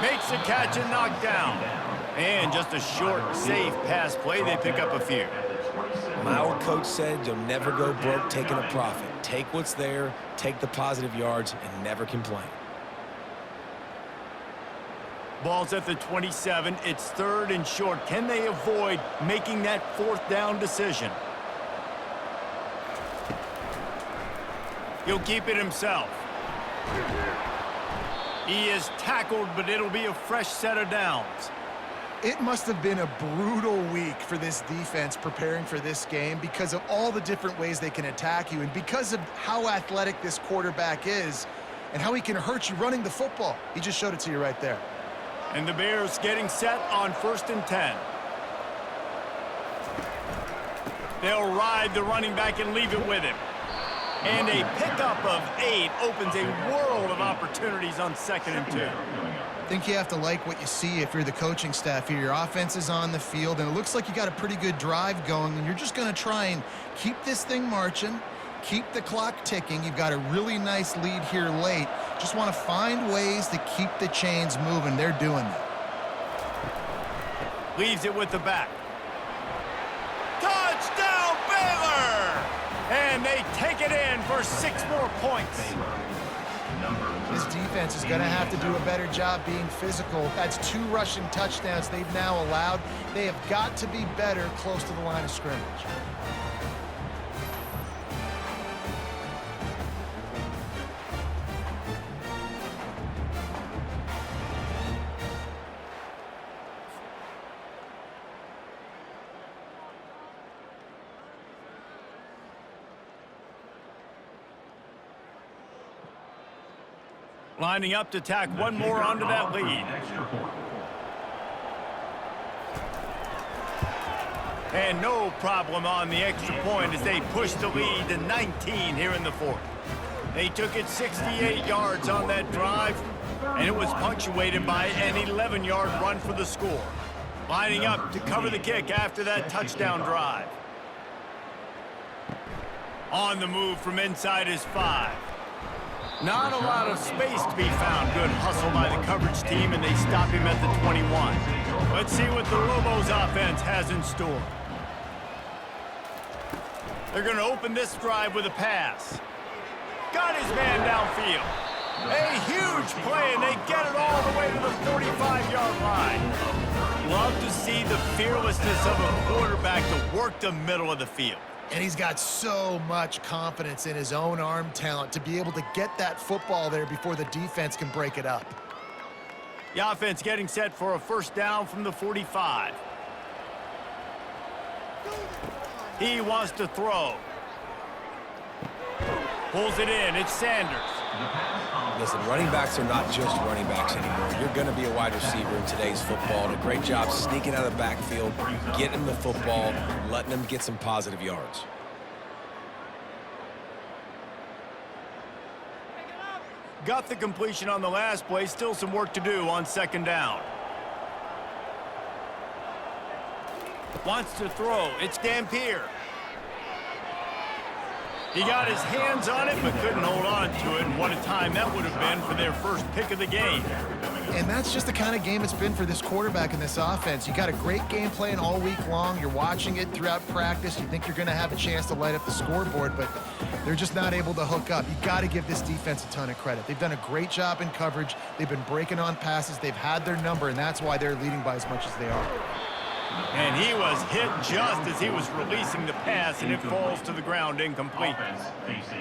Makes the catch and knock down. And just a short, safe pass play. They pick up a few. My old coach said you'll never go broke taking a profit. Take what's there, take the positive yards, and never complain. Ball's at the 27. It's 3rd and short. Can they avoid making that 4th down decision? He'll keep it himself. He is tackled, but it'll be a fresh set of downs. It must have been a brutal week for this defense preparing for this game because of all the different ways they can attack you and because of how athletic this quarterback is and how he can hurt you running the football. He just showed it to you right there. And the Bears getting set on 1st and 10. They'll ride the running back and leave it with him. And a pickup of 8 opens a world of opportunities on 2nd and 2. I think you have to like what you see if you're the coaching staff here. Your offense is on the field, and it looks like you got a pretty good drive going, and you're just going to try and keep this thing marching, keep the clock ticking. You've got a really nice lead here late. Just want to find ways to keep the chains moving. They're doing that. Leaves it with the back. Touchdown, Baylor! And they take it in for 6 more points. This defense is going to have to do a better job being physical. That's 2 rushing touchdowns they've now allowed. They have got to be better close to the line of scrimmage. Lining up to tack one more onto that lead. And no problem on the extra point as they push the lead to 19 here in the 4th. They took it 68 yards on that drive, and it was punctuated by an 11-yard run for the score. Lining up to cover the kick after that touchdown drive. On the move from inside his 5. Not a lot of space to be found. Good hustle by the coverage team, and they stop him at the 21. Let's see what the Lobos offense has in store. They're going to open this drive with a pass. Got his man downfield. A huge play, and they get it all the way to the 45-yard line. Love to see the fearlessness of a quarterback to work the middle of the field. And he's got so much confidence in his own arm talent to be able to get that football there before the defense can break it up. The offense getting set for a first down from the 45. He wants to throw. Pulls it in. It's Sanders. Listen, running backs are not just running backs anymore. You're going to be a wide receiver in today's football. And a great job sneaking out of the backfield, getting the football, letting them get some positive yards. Got the completion on the last play. Still some work to do on second down. Wants to throw. It's Dampier. He got his hands on it, but couldn't hold on to it. And what a time that would have been for their first pick of the game. And that's just the kind of game it's been for this quarterback in this offense. You got a great game plan all week long. You're watching it throughout practice. You think you're going to have a chance to light up the scoreboard, but they're just not able to hook up. You got to give this defense a ton of credit. They've done a great job in coverage. They've been breaking on passes. They've had their number, and that's why they're leading by as much as they are. And he was hit just as he was releasing the pass, and it falls to the ground incomplete.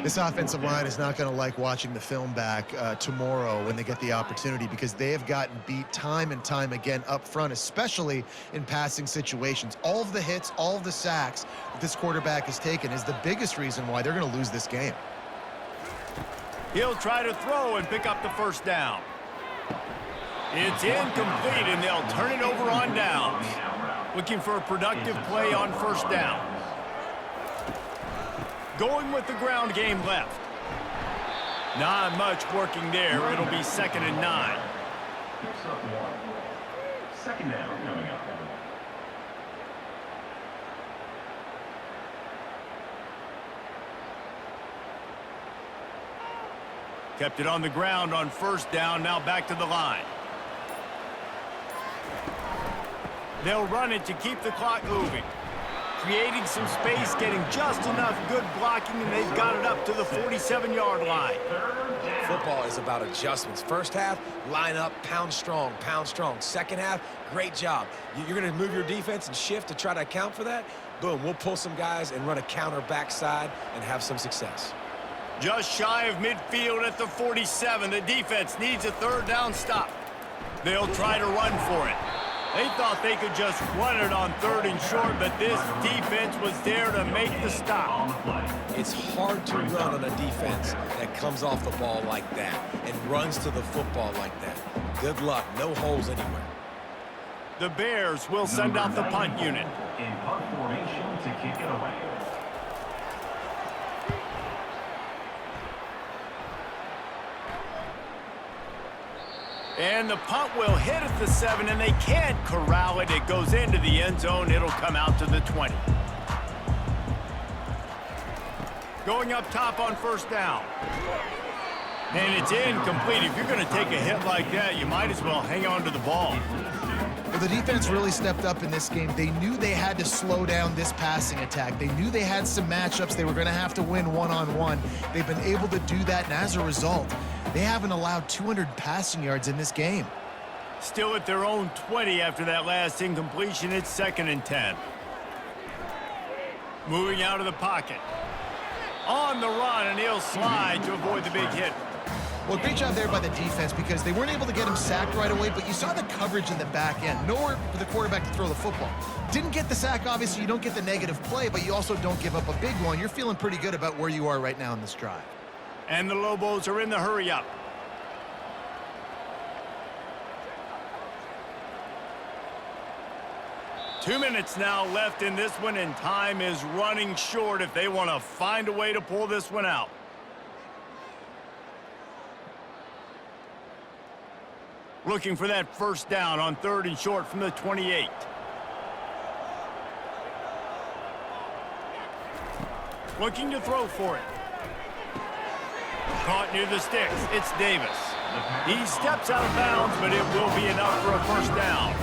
This offensive line is not going to like watching the film back tomorrow when they get the opportunity, because they have gotten beat time and time again up front, especially in passing situations. All of the hits, all of the sacks that this quarterback has taken is the biggest reason why they're going to lose this game. He'll try to throw and pick up the first down. It's incomplete, and they'll turn it over on downs. Looking for a productive play on first down. Going with the ground game left. Not much working there. It'll be 2nd and 9. Picks up 1. Second down coming up. Kept it on the ground on first down. Now back to the line. They'll run it to keep the clock moving. Creating some space, getting just enough good blocking, and they've got it up to the 47-yard line. Football is about adjustments. First half, line up, pound strong, pound strong. Second half, great job. You're going to move your defense and shift to try to account for that. Boom, we'll pull some guys and run a counter backside and have some success. Just shy of midfield at the 47. The defense needs a third down stop. They'll try to run for it. They thought they could just run it on 3rd and short, but this defense was there to make the stop. It's hard to run on a defense that comes off the ball like that and runs to the football like that. Good luck. No holes anywhere. The Bears will send out the punt unit. In punt formation to kick it away. And the punt will hit at the 7, and they can't corral it. It goes into the end zone. It'll come out to the 20. Going up top on first down. And it's incomplete. If you're going to take a hit like that, you might as well hang on to the ball. Well, the defense really stepped up in this game. They knew they had to slow down this passing attack. They knew they had some matchups they were going to have to win one-on-one. They've been able to do that, and as a result, they haven't allowed 200 passing yards in this game. Still at their own 20 after that last incompletion. It's 2nd and 10. Moving out of the pocket. On the run, and he'll slide to avoid the big hit. Well, great job there by the defense, because they weren't able to get him sacked right away, but you saw the coverage in the back end. Nowhere for the quarterback to throw the football. Didn't get the sack, obviously. You don't get the negative play, but you also don't give up a big one. You're feeling pretty good about where you are right now in this drive. And the Lobos are in the hurry-up. Two minutes now left in this one, and time is running short if they want to find a way to pull this one out. Looking for that first down on 3rd and short from the 28. Looking to throw for it. Caught near the sticks. It's Davis. He steps out of bounds, but it will be enough for a first down.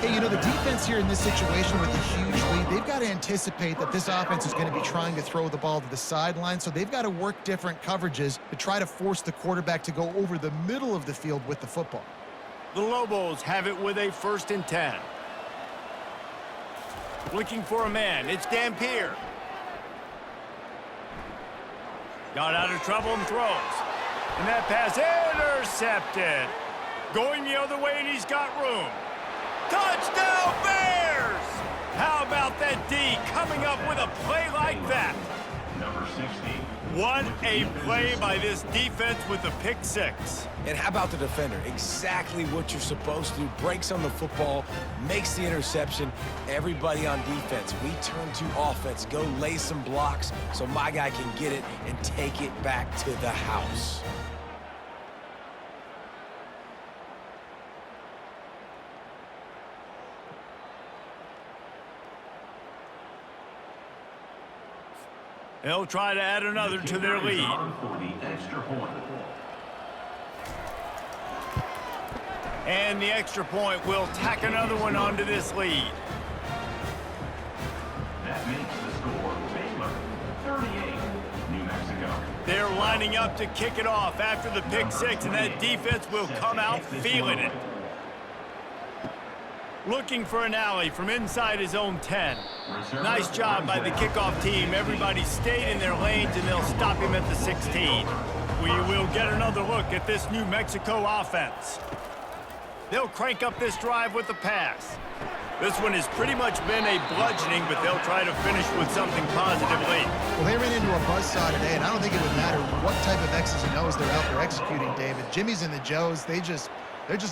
Hey, you know, the defense here in this situation with a huge lead, they've got to anticipate that this offense is going to be trying to throw the ball to the sideline, so they've got to work different coverages to try to force the quarterback to go over the middle of the field with the football. The Lobos have it with a 1st and 10. Looking for a man. It's Dampier. Got out of trouble and throws. And that pass intercepted. Going the other way, and he's got room. Touchdown, Bears! How about that D coming up with a play like that? Number 60. What a play by this defense with the pick six. And how about the defender? Exactly what you're supposed to do. Breaks on the football, makes the interception. Everybody on defense, we turn to offense. Go lay some blocks so my guy can get it and take it back to the house. They'll try to add another to their lead. For the extra point. And the extra point will tack another one onto this lead. That makes the score Baylor 38, New Mexico. They're lining up to kick it off after the pick six, and that defense will come out feeling it. Looking for an alley from inside his own 10. Nice job by the kickoff team. Everybody stayed in their lanes, and they'll stop him at the 16. We will get another look at this New Mexico offense. They'll crank up this drive with the pass. This one has pretty much been a bludgeoning, but they'll try to finish with something positive late. Well, they ran into a buzzsaw today, and I don't think it would matter what type of X's and O's they're out there executing, David. Jimmy's and the Joes, they're just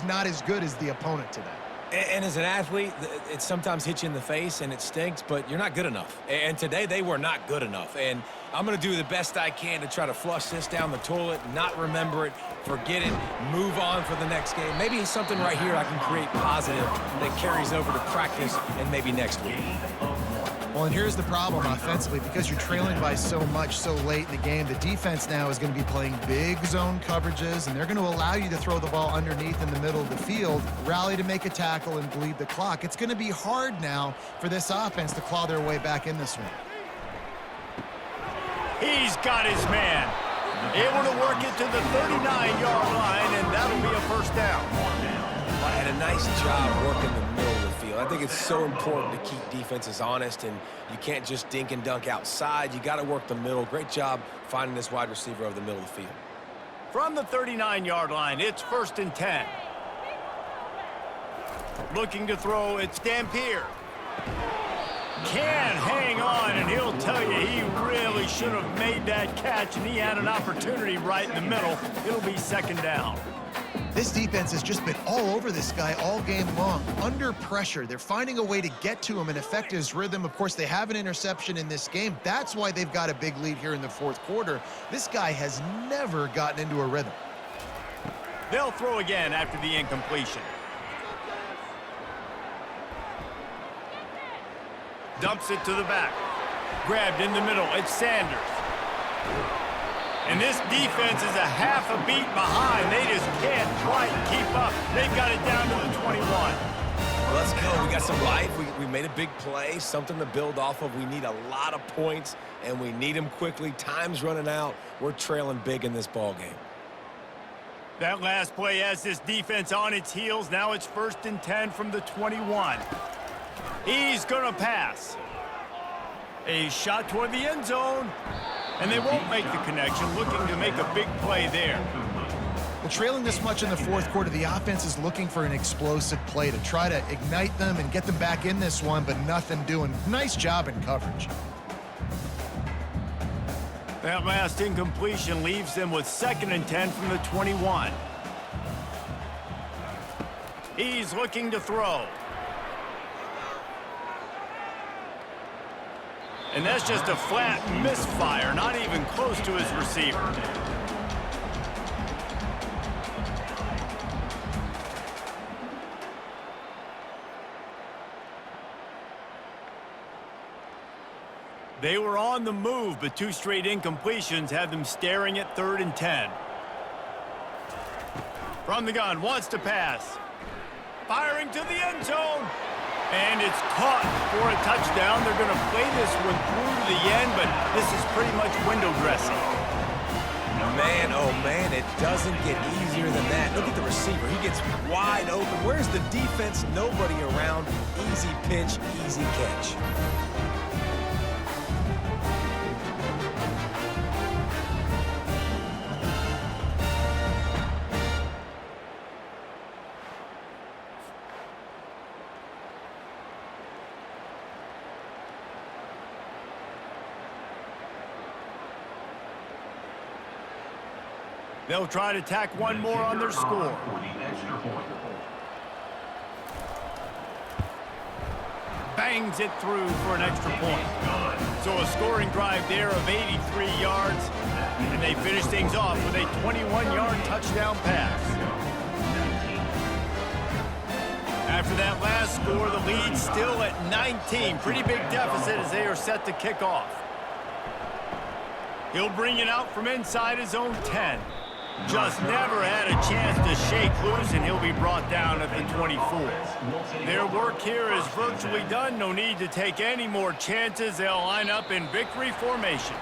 not as good as the opponent today. And as an athlete, it sometimes hits you in the face and it stinks, but you're not good enough. And today they were not good enough. And I'm going to do the best I can to try to flush this down the toilet, not remember it, forget it, move on for the next game. Maybe something right here I can create positive that carries over to practice and maybe next week. Well, and here's the problem offensively. Because you're trailing by so much so late in the game, the defense now is going to be playing big zone coverages, and they're going to allow you to throw the ball underneath in the middle of the field, rally to make a tackle, and bleed the clock. It's going to be hard now for this offense to claw their way back in this one. He's got his man. Able to work it to the 39-yard line, and that'll be a first down. And a nice job working the middle of the field. I think it's so important to keep defenses honest, and you can't just dink and dunk outside. You got to work the middle. Great job finding this wide receiver over the middle of the field. From the 39-yard line, it's 1st and 10. Looking to throw, it's Dampier. Can hang on, and he'll tell you he really should have made that catch, and he had an opportunity right in the middle. It'll be 2nd down. This defense has just been all over this guy all game long. Under pressure, they're finding a way to get to him and affect his rhythm. Of course, they have an interception in this game. That's why they've got a big lead here in the 4th quarter. This guy has never gotten into a rhythm. They'll throw again after the incompletion. Dumps it to the back. Grabbed in the middle. It's Sanders. And this defense is a half a beat behind. They just can't quite keep up. They've got it down to the 21. Let's go. We got some life. We made a big play, something to build off of. We need a lot of points, and we need them quickly. Time's running out. We're trailing big in this ball game. That last play has this defense on its heels. Now it's 1st and 10 from the 21. He's going to pass. A shot toward the end zone. And they won't make the connection, looking to make a big play there. Well, trailing this much in the 4th quarter, the offense is looking for an explosive play to try to ignite them and get them back in this one, but nothing doing. Nice job in coverage. That last incompletion leaves them with 2nd and 10 from the 21. He's looking to throw. And that's just a flat misfire, not even close to his receiver. They were on the move, but 2 straight incompletions had them staring at 3rd and 10. From the gun, wants to pass. Firing to the end zone. And it's caught for a touchdown. They're going to play this one through to the end, but this is pretty much window dressing. Man, oh man, it doesn't get easier than that. Look at the receiver. He gets wide open. Where's the defense? Nobody around. Easy pitch, easy catch. They'll try to tack one more on their score. For the extra point. Bangs it through for an extra point. So a scoring drive there of 83 yards, and they finish things off with a 21-yard touchdown pass. After that last score, the lead's still at 19. Pretty big deficit as they are set to kick off. He'll bring it out from inside his own 10. Just never had a chance to shake loose, and he'll be brought down at the 24. Their work here is virtually done. No need to take any more chances. They'll line up in victory formation.